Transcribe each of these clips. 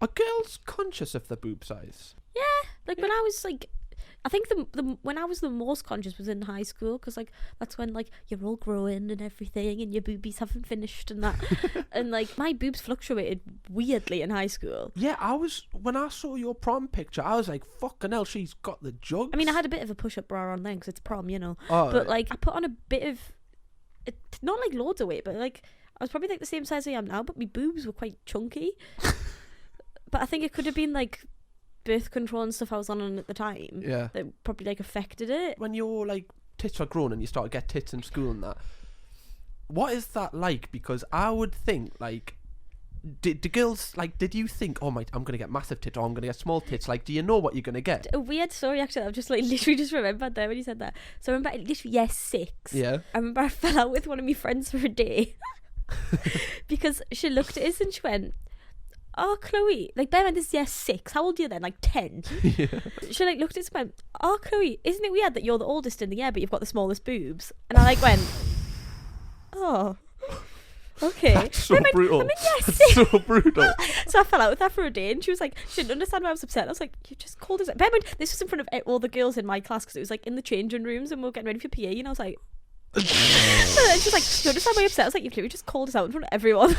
Are girls conscious of their boob size? Yeah, like when I was like, I think the when I was the most conscious was in high school, because like that's when like you're all growing and everything, and your boobies haven't finished and that, and like my boobs fluctuated weirdly in high school. Yeah, when I saw your prom picture, I was like, fucking hell, she's got the jugs. I mean, I had a bit of a push-up bra on then because it's prom, Oh, but like I put on a bit of, not like loads of weight, but like I was probably like the same size I am now, but my boobs were quite chunky. But I think it could have been like birth control and stuff I was on at the time. Yeah. That probably like affected it. When your like tits are grown and you start to get tits in school and that, what is that like? Because I would think like, did girls like? Did you think, oh I'm gonna get massive tits or I'm gonna get small tits? Like, do you know what you're gonna get? A weird story actually. I've just like literally just remembered there when you said that. So I remember literally year 6. Yeah. I remember I fell out with one of my friends for a day because she looked at us and she went, "Oh, Chloe," like bear in mind this is year 6. How old are you then? Like 10. Yeah. She like looked at us and went, "Oh, Chloe, isn't it weird that you're the oldest in the year but you've got the smallest boobs?" And I like went, "Oh, okay." That's so brutal. I'm in year 6. That's so brutal. So I fell out with her for a day, and she was like, she didn't understand why I was upset. I was like, "You just called us." Bear in mind, this was in front of all the girls in my class because it was like in the changing rooms and we were getting ready for PE, and I was like. And she was like, "You understand why you're upset?" I was like, "You've literally just called us out in front of everyone."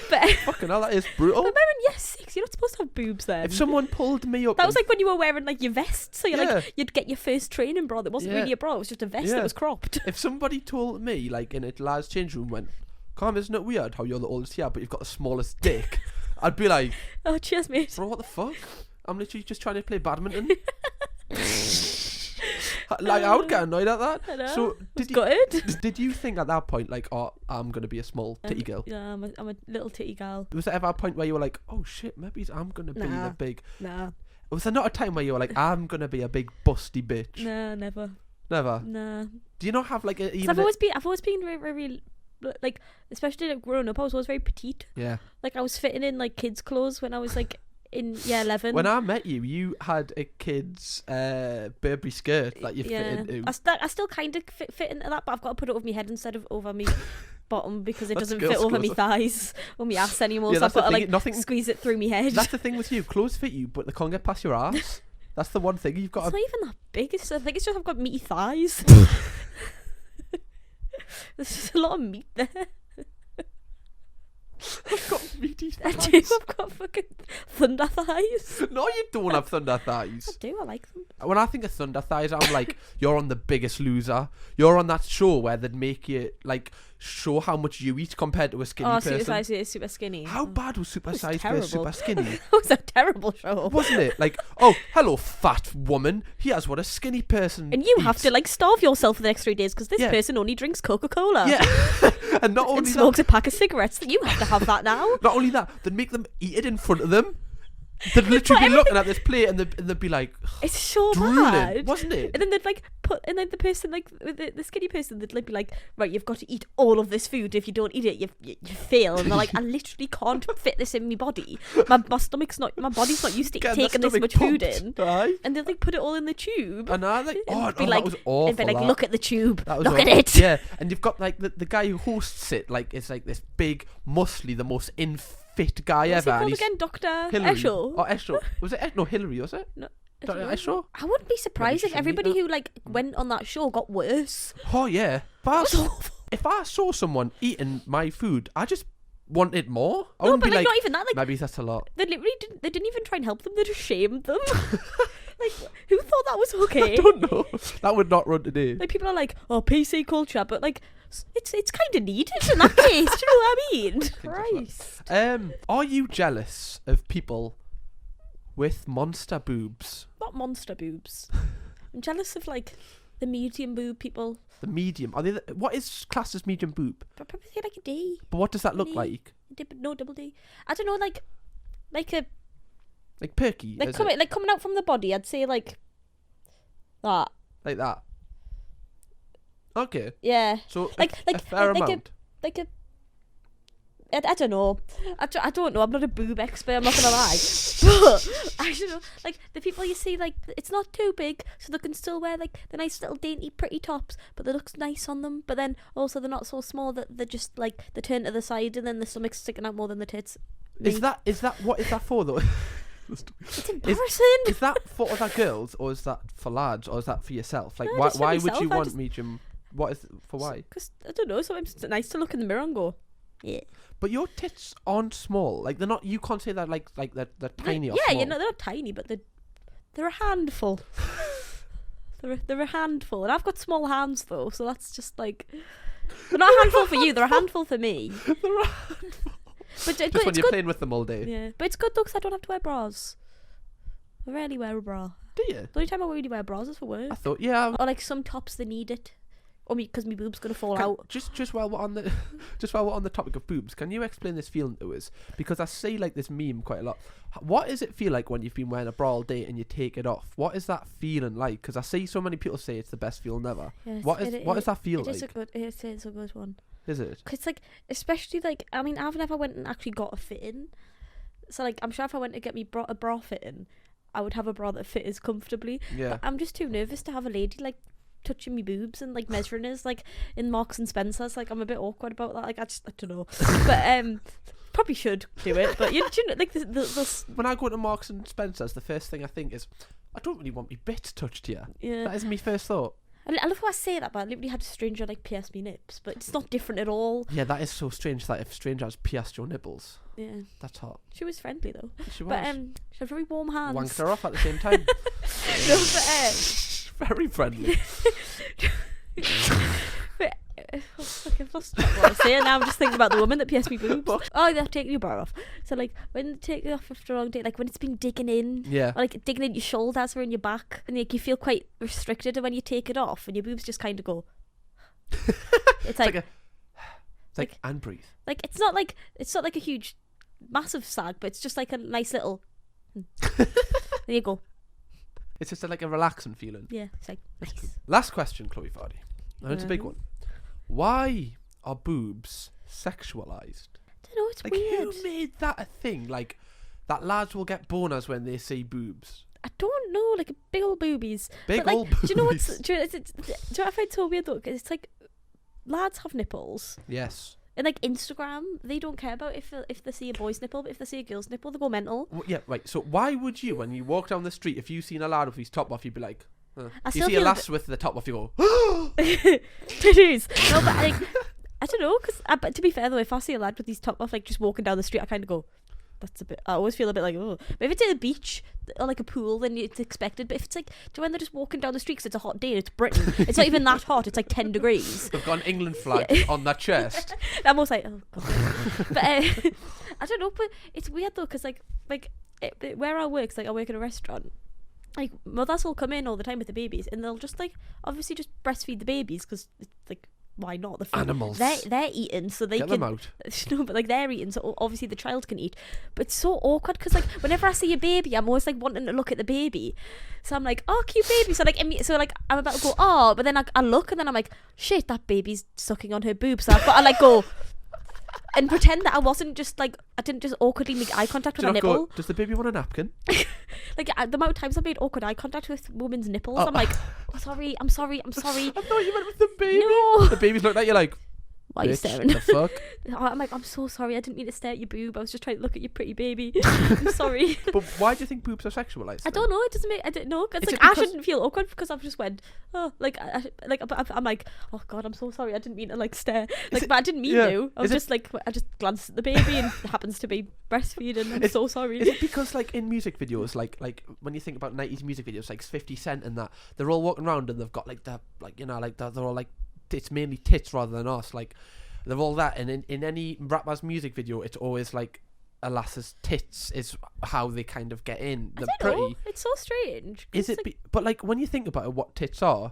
But Fucking hell, that is brutal. but remember, year 6, you're not supposed to have boobs then. If someone pulled me up, That was like when you were wearing like your vest, so you're Yeah. like you'd get your first training bra that wasn't Yeah. really a bra, it was just a vest Yeah. that was cropped. if somebody told me like in a lad's change room, went, "Calm, isn't it weird how you're the oldest here but you've got the smallest dick?" I'd be like, Oh, cheers, mate. bro, what the fuck? I'm literally just trying to play badminton. Like, I would get annoyed at that. I know. So did you think at that point like, oh, I'm gonna be a small titty girl? Yeah, I'm a little titty gal. Was there ever a point where you were like, oh shit, maybe I'm gonna be Nah. the big? Nah, Was there not a time where you were like, I'm gonna be a big busty bitch? nah, never. Never. Nah. Do you not have like a 'Cause even? I've always been very, very, like, especially like growing up, I was always very petite. Yeah. Like I was fitting in like kids' clothes when I was like in year 11. When I met you, you had a kid's Burberry skirt that you fit into. I still kind of fit into that, but I've got to put it over my head instead of over my bottom because it That's doesn't girls' fit over my clothes. thighs or my ass anymore. Yeah, So I've that's the got to thing, like nothing- squeeze it through my head. That's the thing with you. Clothes fit you, but they can't get past your ass. That's the one thing you've got. It's not even that big. I think it's just I've got meaty thighs. There's just a lot of meat there. I've got meaty I thighs. do. I've got fucking thunder thighs. No, you don't have thunder I thighs. do. I like them. When I think of thunder thighs, I'm like, you're on The Biggest Loser. You're on that show where they'd make you like show how much you eat compared to a skinny person. Super size is super skinny. How bad was Super was Size terrible. versus Super Skinny? That was a terrible show. Wasn't it? Like, oh, hello, fat woman. Here's what a skinny person And you eats. have to like starve yourself for the next 3 days because this Yeah. person only drinks Coca-Cola. Yeah. And not And only smokes that, a pack of cigarettes. You have to have that now. not only that, they'd make them eat it in front of them. They'd literally be looking at this plate and they'd be like, It's so drooling, bad. wasn't it? And then they'd like and then the person like the skinny person they'd like be like, right, you've got to eat all of this food. If you don't eat it, you fail. And they're like, I literally can't fit this in my body. My body's not used to Getting taking the this much stomach food in. pumped, aye. And they'll like put it all in the tube. And I like, And oh, be no, like, that was awful. and be like, that. look at the tube. That was Look at awful. it. Yeah, and you've got like the guy who hosts it, like it's like this big, muscly, the most fit guy What's ever. it And called he's again? Dr. Hillary. Esho. Oh, Esho. Was it? No, Hillary, was it? No, Dr. I don't Esho? know. I wouldn't be surprised Maybe if you everybody shouldn't who like went on that show got worse. Oh yeah. But It was awful. if I saw someone eating my food, I just wanted more. I No, wouldn't but be like, like, not even that. Like maybe that's a lot. they literally didn't even try and help them. They just shamed them. Like who thought that was I okay? don't know. That would not run today. Like people are like, oh, PC culture, but like it's kind of needed in that case. Do you know what I mean? Christ. Are you jealous of people with monster boobs? Not monster boobs. I'm jealous of like the medium boob people. The medium. Are they? What is classed as medium boob? But probably like a D. But what does that look D. like? No double D. I don't know, like a Like perky? like is coming it? like coming out from the body. I'd say like that. Like that. Okay. Yeah. So Like a fair like amount. like a. I don't know. I don't know. I'm not a boob expert. I'm not gonna lie. But I don't know. Like the people you see, like it's not too big, so they can still wear like the nice little dainty, pretty tops, but they looks nice on them. But then also they're not so small that they're just like they turn to the side and then the stomach's sticking out more than the tits. Is that what is that for though? It's embarrassing. Is that for other girls, or is that for lads, or is that for yourself? Like, No, just for why would myself, you I want just- medium? What is for why? Because I don't know. Sometimes it's nice to look in the mirror and go, yeah. But your tits aren't small. Like they're not. You can't say that like they're tiny or Yeah, small. you know they're not tiny, but they're a handful. they're a handful, and I've got small hands though, so that's just like they're not a handful for you. They're a handful for me. They're a handful. But Just when you're playing with them all day. Yeah, but it's good though because I don't have to wear bras. I rarely wear a bra. Do you? The only time I really wear bras is for work. I thought, yeah. Or like some tops they need it, or me because my boob's gonna fall out. Just while we're on the while we're on the topic of boobs, can you explain this feeling to us? Because I see like this meme quite a lot. What does it feel like when you've been wearing a bra all day and you take it off? What is that feeling like? Because I see so many people say it's the best feeling ever. Yes, What does that feel It like? is a good. It is a good one. Is it? Cause it's like, especially like, I mean, I've never went and actually got a fit in. So like, I'm sure if I went to get me a bra fit in, I would have a bra that fit as comfortably. Yeah. But I'm just too nervous to have a lady like touching me boobs and like measuring us like in Marks and Spencer's. Like I'm a bit awkward about that. Like I don't know. But probably should do it. But you know, like the When I go to Marks and Spencer's, the first thing I think is, I don't really want my bits touched here. yeah. That is my first thought. I love how I say that, but I literally had a stranger like pierce me nips, but it's not different at all. Yeah, that is so strange that if a stranger has pierced your nipples, Yeah, that's hot. she was friendly though. She was. But she had very warm hands. Wanked her off at the same time. No, but Very friendly. fuck, I've lost track of what I was saying. Now I'm just thinking about the woman that pierced me boobs. Oh, they're taking your bra off. So like when they take it off after a long day, like when it's been digging in, Yeah. or like digging in your shoulders or in your back, and like you feel quite restricted, and when you take it off, and your boobs just kind of go. It's like and breathe. like it's not like a huge, massive sag, but it's just like a nice little. There you go. It's just like a relaxing feeling. Yeah, it's like That's nice. good. Last question, Chloe Vardy. And it's a big one. Why are boobs sexualized? I don't know. It's Like, weird. who made that a thing? Like, that lads will get boners when they see boobs. I don't know, like big old boobies. Big But, like, old do you know what's? boobies. Do you know what I find so weird though? 'Cause it's like lads have nipples, Yes. and like Instagram, they don't care about if they see a boy's nipple, but if they see a girl's nipple, they go mental. Yeah, right. So why would you, when you walk down the street, if you seen a lad with his top off, you'd be like, I you still see a feel a lass with the top off, you go, It is. No, but like I don't know, but to be fair though, if I see a lad with his top off, like just walking down the street, I kind of go. That's a bit. I always feel a bit like, oh. But if it's at a beach or like a pool, then it's expected. But if it's like, do you know when they're just walking down the street because it's a hot day and it's Britain, it's not even that hot. It's like 10 degrees. they've got an England flag on their chest. I'm almost like, oh god. But I don't know. But it's weird though, because where I work, like I work in a restaurant. Like mothers will come in all the time with the babies, and they'll just like obviously just breastfeed the babies because it's like. Why not? The food. Animals. They're eating, so they Get can. them out. No, but like they're eating, so obviously the child can eat. But it's so awkward because like whenever I see a baby, I'm always like wanting to look at the baby. So I'm like, oh, cute baby. So like I'm about to go, oh, but then I look and then I'm like, shit, that baby's sucking on her boob. So I've got to like go and pretend that I wasn't just like I didn't just awkwardly make eye contact with Do a you not nipple. go, does the baby want a napkin? Like the amount of times I've made awkward eye contact with women's nipples, I'm like, oh, sorry, I'm sorry. I thought you meant with the baby. No. The baby's looked at you like, Why are you bitch, staring? the fuck? I'm like, I'm so sorry. I didn't mean to stare at your boob. I was just trying to look at your pretty baby. I'm sorry. But why do you think boobs are sexualized? I don't know. It doesn't make. I don't know. Cause Is like it I because- shouldn't feel awkward because I've just went. Oh, like I'm like, oh god, I'm so sorry. I didn't mean to like stare. Like, but I didn't mean yeah. to. I was Is it- just like, I just glanced at the baby and it happens to be breastfeeding. I'm so sorry. Is it because like in music videos, like when you think about 90s music videos, like 50 Cent and that, they're all walking around and they've got like the like you know like they're all like it's mainly tits rather than us, like they're all that, and in any rapper's music video, it's always like a lass's tits is how they kind of get in. They're I don't pretty. know. It's so strange. 'Cause Is it? But like when you think about it, what tits are?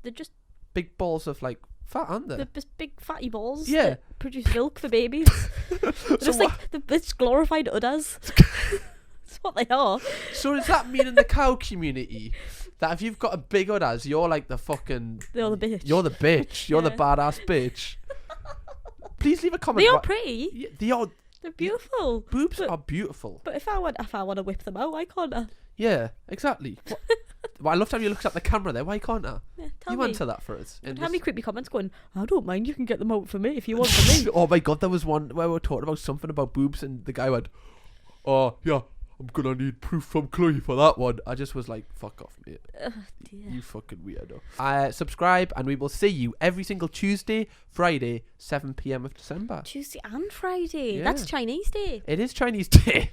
they're just Big balls of like fat, aren't they? they're just big fatty balls. Yeah. That produce milk for babies. They're just like they're just glorified udders. That's what they are. So does that mean in the cow community that if you've got a big udders, you're like the fucking... They're the bitch. You're the bitch. You're the Yeah. badass bitch. Please leave a comment. They are What- pretty. Yeah, they are. They're beautiful. Boobs But- are beautiful. But if I want to whip them out, why can't I? Yeah, exactly. Well, I loved how you looked at the camera there. Why can't I? Yeah. Tell You me. answer that for us. in How many this- creepy comments going, I don't mind, you can get them out for me if you want for me. Oh my god, there was one where we were talking about something about boobs, and the guy went, "Oh yeah, I'm gonna need proof from Chloe for that one." I just was like, "Fuck off, mate. Oh, dear. You fucking weirdo." Subscribe, and we will see you every single Tuesday, Friday, 7 p.m. of December. Tuesday and Friday. Yeah. That's Chinese Day. It is Chinese Day.